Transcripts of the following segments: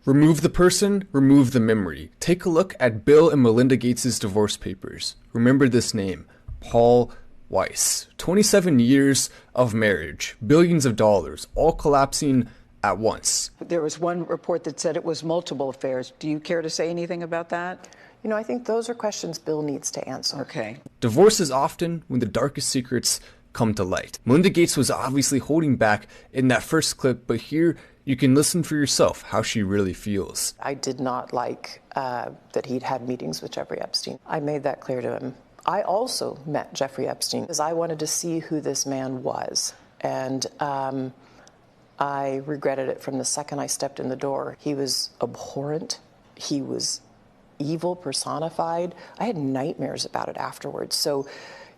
Remove the person, remove the memory. Take a look at Bill and Melinda Gates' divorce papers. Remember this name, Paul Weiss. 27 years of marriage, billions of dollars, all collapsing at once. There was one report that said it was multiple affairs. Do you care to say anything about that? You know, I think those are questions Bill needs to answer. Okay. Divorce is often when the darkest secrets come to light. Melinda Gates was obviously holding back in that first clip, but here you can listen for yourself how she really feels. I did not like that he'd had meetings with Jeffrey Epstein. I made that clear to him. I also met Jeffrey Epstein because I wanted to see who this man was. And I regretted it from the second I stepped in the door. He was abhorrent. He was evil personified. I had nightmares about it afterwards. So,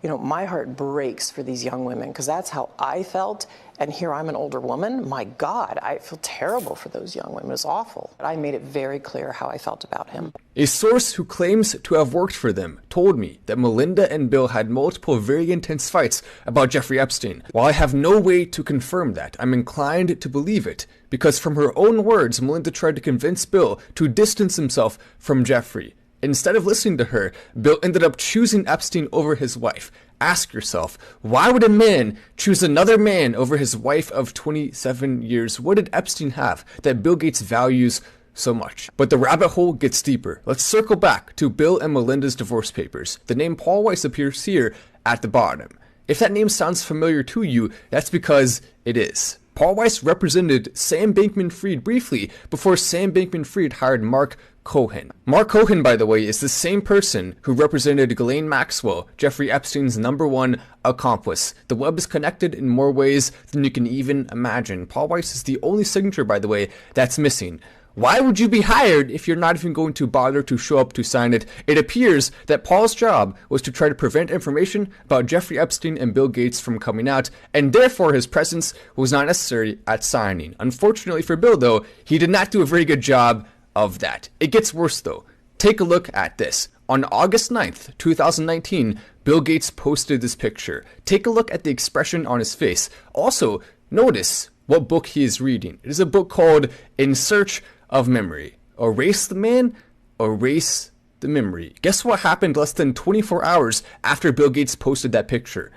you know, my heart breaks for these young women because that's how I felt. And here I'm an older woman. My God, I feel terrible for those young women. It's awful. I made it very clear how I felt about him. A source who claims to have worked for them told me that Melinda and Bill had multiple very intense fights about Jeffrey Epstein. While I have no way to confirm that, I'm inclined to believe it, because from her own words, Melinda tried to convince Bill to distance himself from Jeffrey. Instead of listening to her, Bill ended up choosing Epstein over his wife. Ask yourself, why would a man choose another man over his wife of 27 years? What did Epstein have that Bill Gates values so much? But the rabbit hole gets deeper. Let's circle back to Bill and Melinda's divorce papers. The name Paul Weiss appears here at the bottom. If that name sounds familiar to you, that's because it is. Paul Weiss represented Sam Bankman-Fried briefly before Sam Bankman-Fried hired Mark Cohen. Mark Cohen, by the way, is the same person who represented Ghislaine Maxwell, Jeffrey Epstein's #1 accomplice. The web is connected in more ways than you can even imagine. Paul Weiss is the only signature, by the way, that's missing. Why would you be hired if you're not even going to bother to show up to sign it? It appears that Paul's job was to try to prevent information about Jeffrey Epstein and Bill Gates from coming out, and therefore his presence was not necessary at signing. Unfortunately for Bill, though, he did not do a very good job of that. It gets worse, though. Take a look at this. On August 9th, 2019, Bill Gates posted this picture. Take a look at the expression on his face. Also, notice what book he is reading. It is a book called In Search of Memory. Erase the man, erase the memory. Guess what happened less than 24 hours after Bill Gates posted that picture?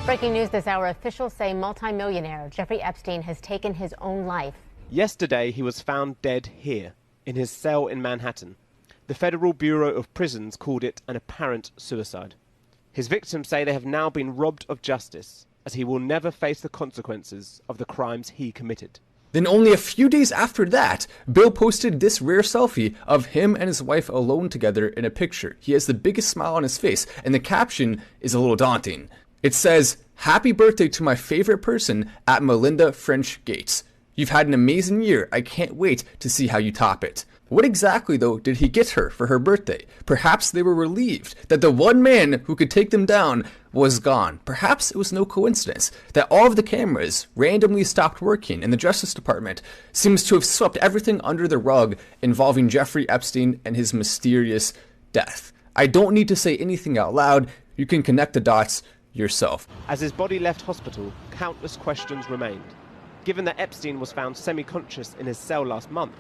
Breaking news this hour, officials say multimillionaire Jeffrey Epstein has taken his own life. Yesterday, he was found dead here, in his cell in Manhattan. The Federal Bureau of Prisons called it an apparent suicide. His victims say they have now been robbed of justice, as he will never face the consequences of the crimes he committed. Then only a few days after that, Bill posted this rare selfie of him and his wife alone together in a picture. He has the biggest smile on his face, and the caption is a little daunting. It says, "Happy birthday to my favorite person at Melinda French Gates. You've had an amazing year. I can't wait to see how you top it." What exactly, though, did he get her for her birthday? Perhaps they were relieved that the one man who could take them down was gone. Perhaps it was no coincidence that all of the cameras randomly stopped working and the Justice Department seems to have swept everything under the rug involving Jeffrey Epstein and his mysterious death. I don't need to say anything out loud. You can connect the dots yourself. As his body left hospital, countless questions remained. Given that Epstein was found semi-conscious in his cell last month,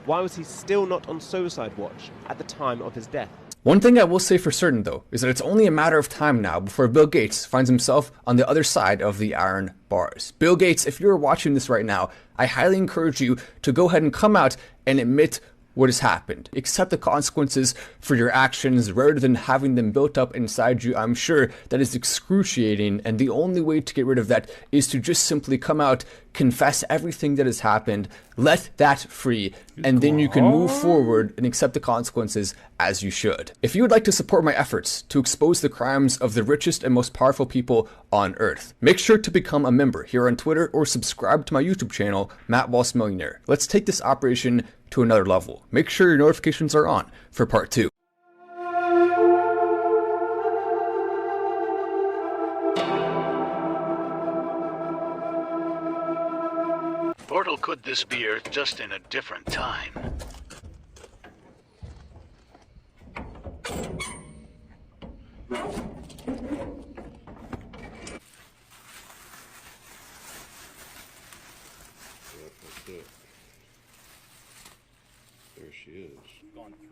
why was he still not on suicide watch at the time of his death? One thing I will say for certain, though, is that it's only a matter of time now before Bill Gates finds himself on the other side of the iron bars. Bill Gates, if you're watching this right now, I highly encourage you to go ahead and come out and admit what has happened. Accept the consequences for your actions rather than having them built up inside you. I'm sure that is excruciating, and the only way to get rid of that is to just simply come out, confess everything that has happened, let that free, and then you can move forward and accept the consequences as you should. If you would like to support my efforts to expose the crimes of the richest and most powerful people on earth, make sure to become a member here on Twitter or subscribe to my YouTube channel, Matt Walsh Millionaire. Let's take this operation to another level. Make sure your notifications are on for part 2. Portal, could this be Earth just in a different time?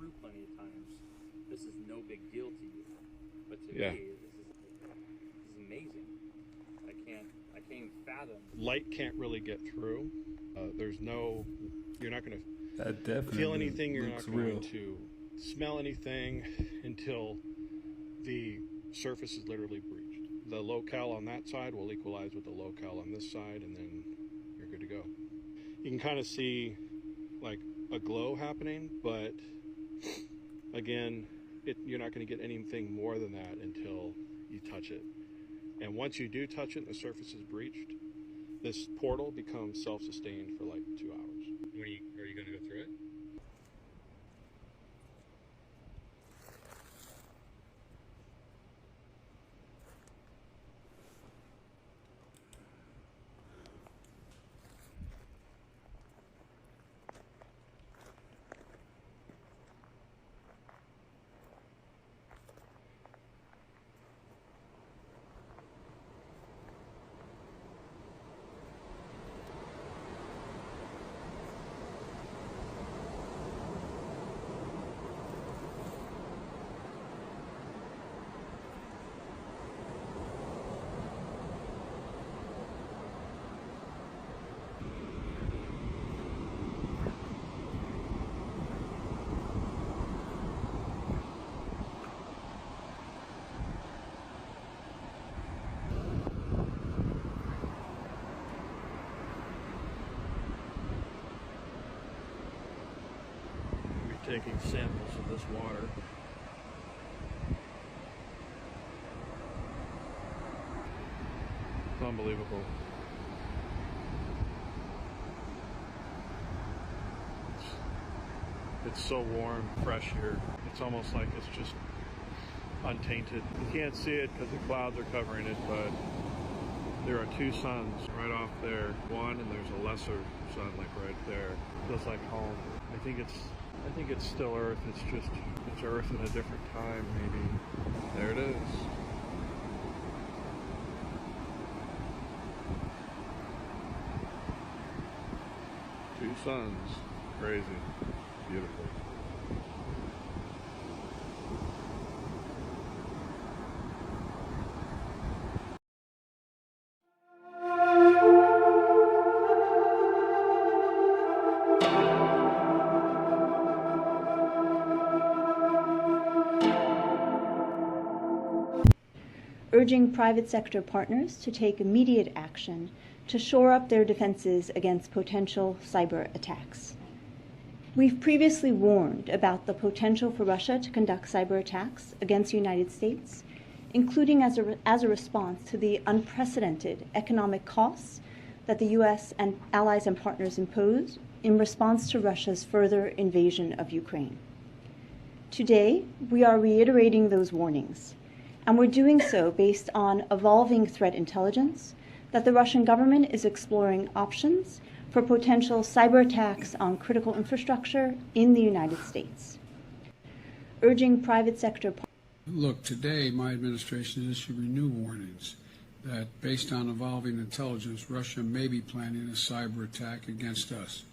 through plenty of times. This is no big deal to you, but to Yeah. me, this is amazing. I can't even fathom. Light can't really get through. There's no, you're not going That to definitely feel anything. You're looks not going real. to smell anything until the surface is literally breached. The locale on that side will equalize with the locale on this side, and then you're good to go. You can kind of see like a glow happening, but again, you're not going to get anything more than that until you touch it. And once you do touch it and the surface is breached, this portal becomes self-sustained for like 2 hours. Are you going to go through it? Taking samples of this water. It's unbelievable. It's so warm, fresh here. It's almost like it's just untainted. You can't see it because the clouds are covering it, but there are two suns right off there. One, and there's a lesser sun like right there. Just like home. I think it's still Earth. It's Earth in a different time, maybe. There it is. Two suns. Crazy. Beautiful. Urging private sector partners to take immediate action to shore up their defenses against potential cyber attacks. We've previously warned about the potential for Russia to conduct cyber attacks against the United States, including as a response to the unprecedented economic costs that the U.S. and allies and partners impose in response to Russia's further invasion of Ukraine. Today, we are reiterating those warnings, and we're doing so based on evolving threat intelligence that the Russian government is exploring options for potential cyber attacks on critical infrastructure in the United States. Urging private sector... Look, today my administration is issuing new warnings that based on evolving intelligence, Russia may be planning a cyber attack against us.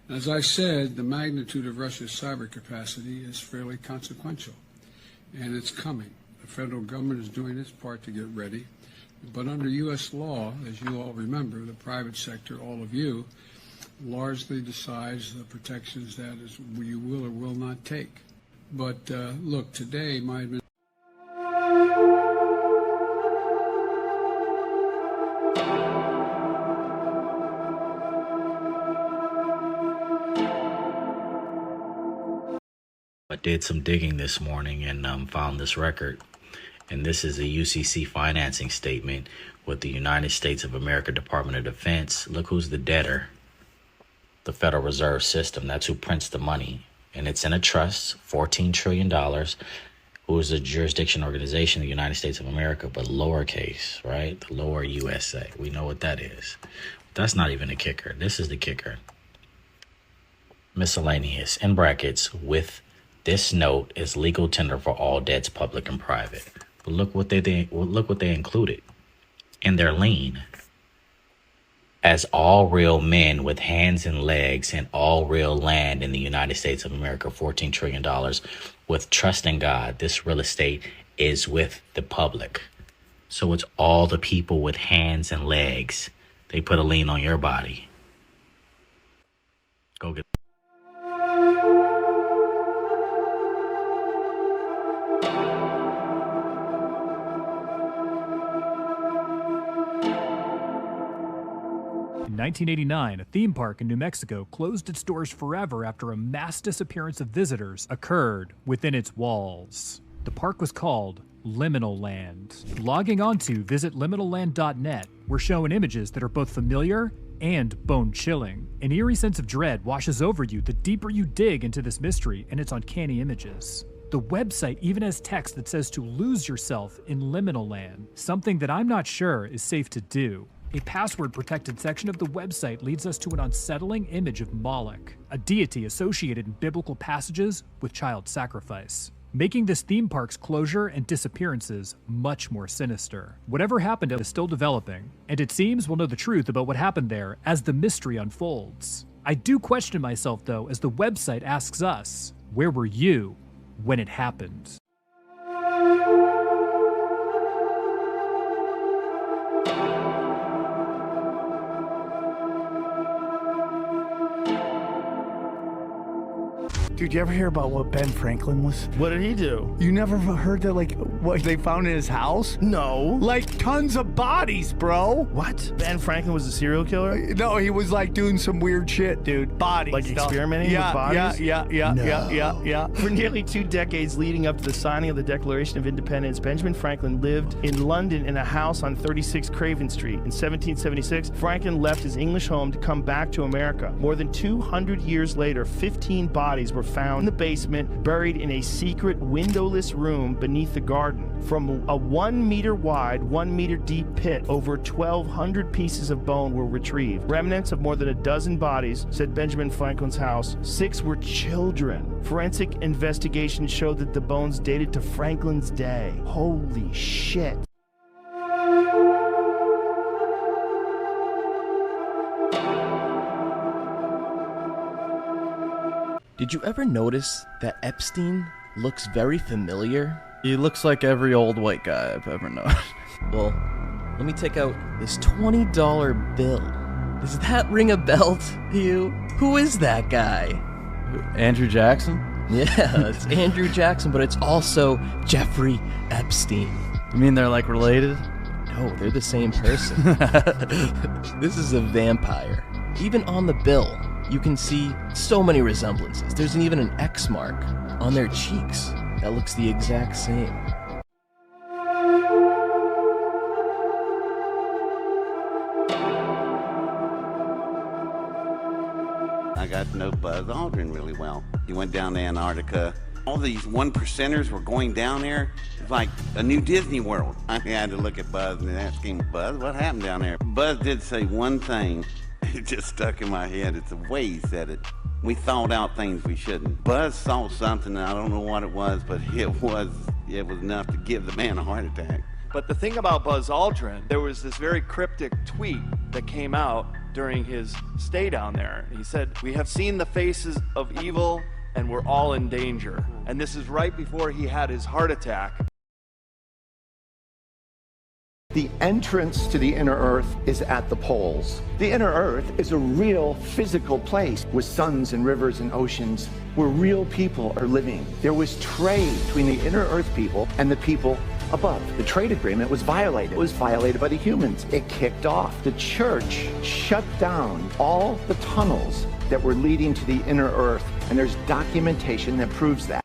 As I said, the magnitude of Russia's cyber capacity is fairly consequential, and it's coming. The federal government is doing its part to get ready, but under U.S. law, as you all remember, the private sector, all of you, largely decides the protections that you will or will not take. But look, today my administration... I did some digging this morning and found this record. And this is a UCC financing statement with the United States of America Department of Defense. Look who's the debtor. The Federal Reserve System. That's who prints the money. And it's in a trust, $14 trillion. Who is a jurisdiction organization of the United States of America, but lowercase, right? The lower USA. We know what that is. That's not even a kicker. This is the kicker. Miscellaneous, in brackets, with this note is legal tender for all debts, public and private. But look what they included in their lien. as all real men with hands and legs and all real land in the United States of America, $14 trillion, with trust in God, this real estate is with the public. So it's all the people with hands and legs. They put a lien on your body. Go get In 1989, a theme park in New Mexico closed its doors forever after a mass disappearance of visitors occurred within its walls. The park was called Liminal Land. Logging onto visitliminalland.net, we're shown images that are both familiar and bone-chilling. An eerie sense of dread washes over you the deeper you dig into this mystery, and its uncanny images. The website even has text that says to lose yourself in liminal land, something that I'm not sure is safe to do. A password-protected section of the website leads us to an unsettling image of Moloch, a deity associated in biblical passages with child sacrifice, making this theme park's closure and disappearances much more sinister. Whatever happened is still developing, and it seems we'll know the truth about what happened there as the mystery unfolds. I do question myself, though, as the website asks us, where were you when it happened? Dude, you ever hear about what Ben Franklin was? What did he do? You never heard that, like, what they found in his house? No. Like, tons of bodies, bro. What? Ben Franklin was a serial killer? No, he was, like, doing some weird shit, dude. Bodies. Like stuff. experimenting with bodies? Yeah. For nearly 2 decades leading up to the signing of the Declaration of Independence, Benjamin Franklin lived in London in a house on 36 Craven Street. In 1776, Franklin left his English home to come back to America. More than 200 years later, 15 bodies were found in the basement, buried in a secret windowless room beneath the garden. From a 1 meter wide, 1 meter deep pit, over 1,200 pieces of bone were retrieved. Remnants of more than a dozen bodies, said Benjamin Franklin's house. 6 were children. Forensic investigation showed that the bones dated to Franklin's day. Holy shit. Did you ever notice that Epstein looks very familiar? He looks like every old white guy I've ever known. Well, let me take out this $20 bill. Does that ring a bell to you? Who is that guy? Andrew Jackson? Yeah, it's Andrew Jackson, but it's also Jeffrey Epstein. You mean they're like related? No, they're the same person. This is a vampire. Even on the bill, you can see so many resemblances. There's even an X mark on their cheeks that looks the exact same. I got to know Buzz Aldrin really well. He went down to Antarctica. All these 1%ers were going down there. It's like a new Disney World. I had to look at Buzz and ask him, Buzz, what happened down there? Buzz did say one thing. It just stuck in my head. It's the way he said it. We thought out things we shouldn't. Buzz saw something, and I don't know what it was, but it was enough to give the man a heart attack. But the thing about Buzz Aldrin, there was this very cryptic tweet that came out during his stay down there. He said, "We have seen the faces of evil, and we're all in danger." And this is right before he had his heart attack. The entrance to the inner earth is at the poles. The inner earth is a real physical place with suns and rivers and oceans where real people are living. There was trade between the inner earth people and the people above. The trade agreement was violated. It was violated by the humans. It kicked off. The church shut down all the tunnels that were leading to the inner earth, and there's documentation that proves that.